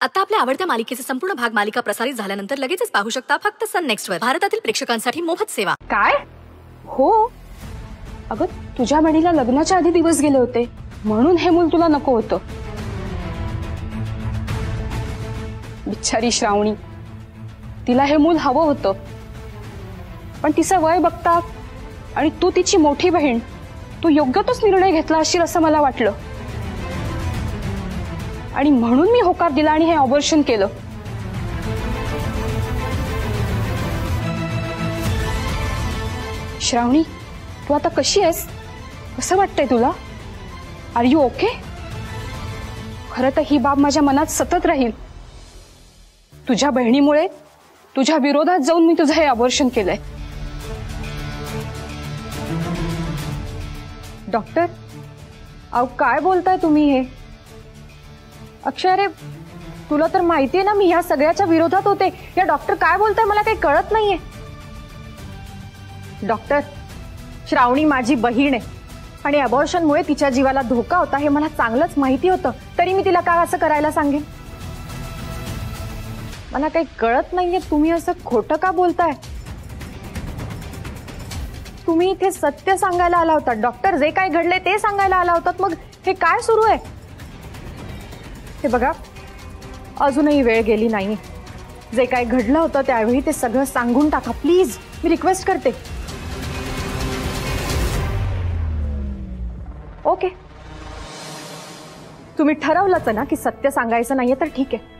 आता आपल्या आवडत्या मालिकेचे संपूर्ण भाग मालिका प्रसारित झाल्यानंतर लगेचच पाहू शकता फक्त सन नेक्स्ट वर. भारतातील प्रेक्षकांसाठी मोफत सेवा. काय? हो अगं, तुझ्या बहिणीला लग्नाच्या आधी दिवस गेले होते म्हणून हे मूल तुला नको होतं. बिचारी श्रावणी, तिला हे मूल हवं होतं, पण तिचं वय बघता आणि तू तिची मोठी बहीण, तू योग्य तोच निर्णय घेतला असशील असं मला वाटलं आणि म्हणून मी होकार दिला आणि हे ऑपरेशन केलं. श्रावणी, तू आता कशी आहेस? कसं वाटतंय तुला? Are you okay? खरं तर ही बाब माझ्या मनात सतत राहील. तुझ्या बहिणीमुळे तुझ्या विरोधात जाऊन मी तुझं हे ऑपरेशन केलंय. डॉक्टर, अहो काय बोलताय तुम्ही हे? अक्षय, अरे तुला तर माहितीये ना मी ह्या सगळ्याच्या विरोधात होते. या डॉक्टर काय बोलताय मला काही कळत नाहीये. डॉक्टर, श्रावणी माझी बहीण आहे आणि अबॉर्शनमुळे तिच्या जीवाला धोका होता हे मला चांगलंच माहिती होतं, तरी मी तिला का असं करायला सांगेन? मला काही कळत नाहीये, तुम्ही असं खोटं का बोलताय? तुम्ही इथे सत्य सांगायला आला होता डॉक्टर, जे काय घडले ते सांगायला आला होतात. मग हे काय सुरू आहे? हे बघा, अजूनही वेळ गेली नाही. जे काय घडलं होतं त्यावेळी ते सगळं सांगून टाका प्लीज, मी रिक्वेस्ट करते. ओके, तुम्ही ठरवलंच ना की सत्य सांगायचं नाहीये तर ठीक आहे.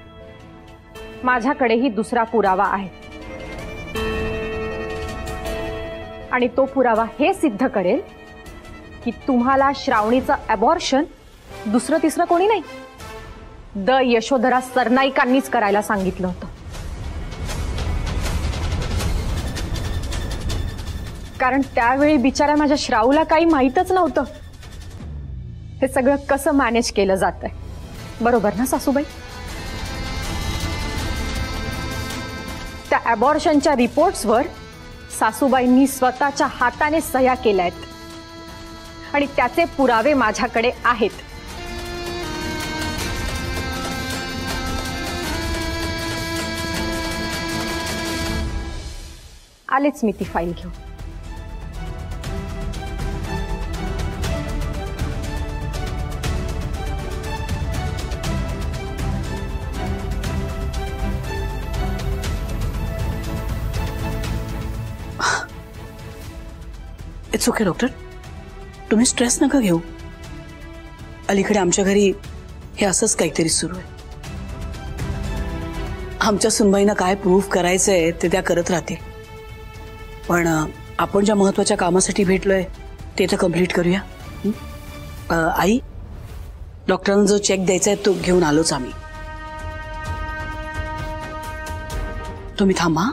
माझ्याकडेही दुसरा पुरावा आहे आणि तो पुरावा हे सिद्ध करेल की तुम्हाला श्रावणीचं अबॉर्शन दुसरं तिसरं कोणी नाही, द यशोधरा सरनाईकांनीच करायला सांगितलं होतं. कारण त्यावेळी बिचाऱ्या माझ्या श्रावूला काही माहीतच नव्हतं हे सगळं कसं मॅनेज केलं जातंय. बरोबर ना सासूबाई? त्या अबॉर्शनच्या रिपोर्ट्सवर सासूबाईंनी स्वतःच्या हाताने सह्या केल्यात आणि त्याचे पुरावे माझ्याकडे आहेत. आलेच मी ती फाईल घेऊन. इट्स ओके डॉक्टर, तुम्ही स्ट्रेस नका घेऊ. अलीकडे आमच्या घरी हे असंच काहीतरी सुरू आहे. आमच्या सुनबाईंना काय प्रूफ करायचंय ते त्या करत राहतील, पण आपण ज्या महत्वाच्या कामासाठी भेटलोय ते तर कंप्लीट करूया. आई, डॉक्टरांना जो चेक द्यायचा आहे तो घेऊन आलोच आम्ही. तुम्ही थांबा.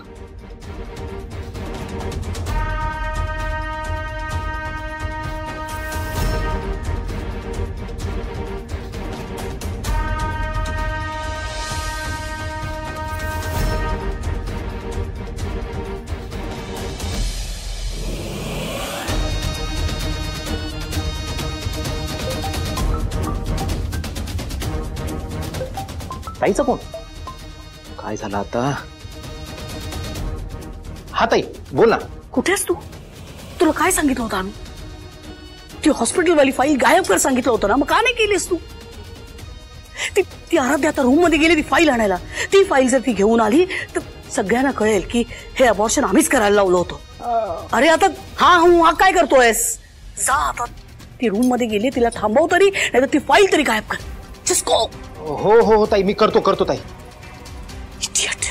ताईचा फोन काय झाला आता? हा ताई बोल ना. कुठेस तू? तुला काय सांगितलं होतं आम्ही? ती हॉस्पिटलवाली फाईल गायब कर सांगितलं होतं ना, मग का नाही केलीस तू? ती आराध्या आता रूम मध्ये गेली ती फाईल आणायला. ती फाईल जर ती घेऊन आली तर सगळ्यांना कळेल की हे अबॉर्शन आम्हीच करायला लावलं होतं. अरे आता हा काय करतोयस? जा आता, ती रूम मध्ये गेली, तिला थांबव तरी, नाही तर ती फाईल तरी गायब कर. Just go. हो हो ताई, मी करतो ताई. इडियट.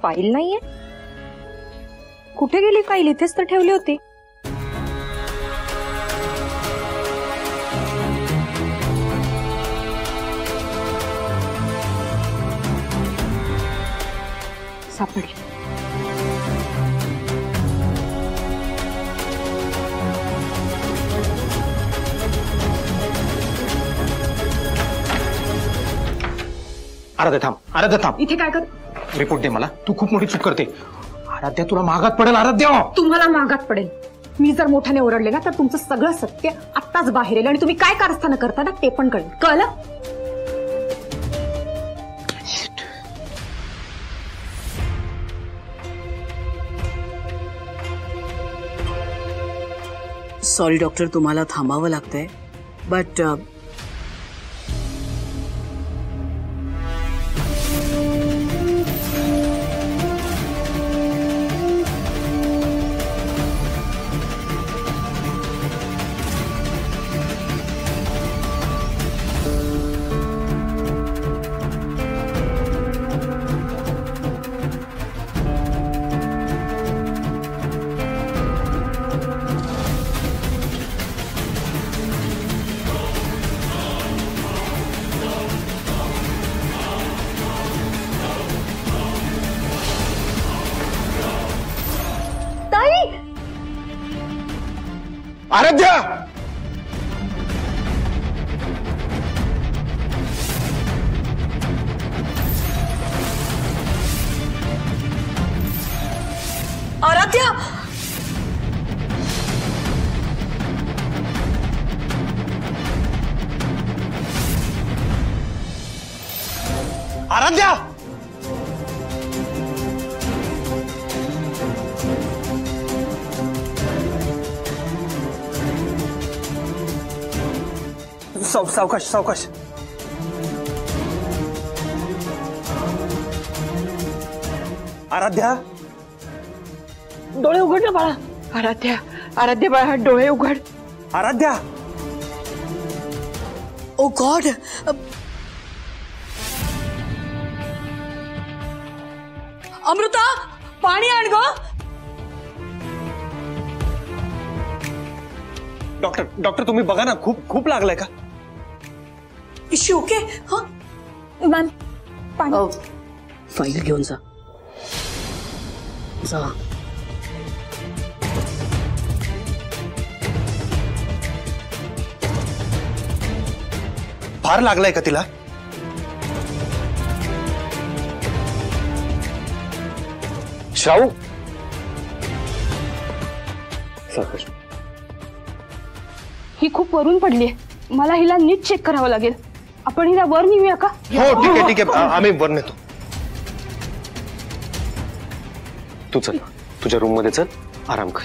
फाईल नाहीये? कुठे गेली फाईल? इथेच तर ठेवली होती. सापडली. आराध्या थांब, आराध्या थांब. इथे काय कर? रिपोर्ट दे मला. तू खूप मोठी चूक करते. आराध्या तुला महागात पडेल. आराध्या तुम्हाला महागात पडेल. मी जर मोठ्याने ओरडले ना तर तुमचं सगळं सत्य आत्ताच बाहेर येईल आणि तुम्ही काय कारस्थानं करता ना ते पण कळेल. कळलं? सॉरी डॉक्टर, तुम्हाला थांबावं लागतंय, बट आराध्या आराध्या आराध्या सावकाश सावकाश. आराध्या डोळे उघड ना बाळा. आराध्या, आराध्या बाळा डोळे उघड. आराध्या ओ गॉड, अमृता पाणी आण ग. डॉक्टर डॉक्टर तुम्ही बघा ना, खूप खूप लागलाय का? इशी ओके? हा मॅम पाणी. फाईल घेऊन जा. फार लागलाय का तिला? श्राऊ सावकाश. ही खूप वरून पडली आहे. मला हिला नीट चेक करावं लागेल. आपण हिला वर नेऊया का? हो ठीक आहे ठीक आहे, आम्ही वर नेतो. तू चल, तुझ्या रूम मध्ये चल, आराम कर.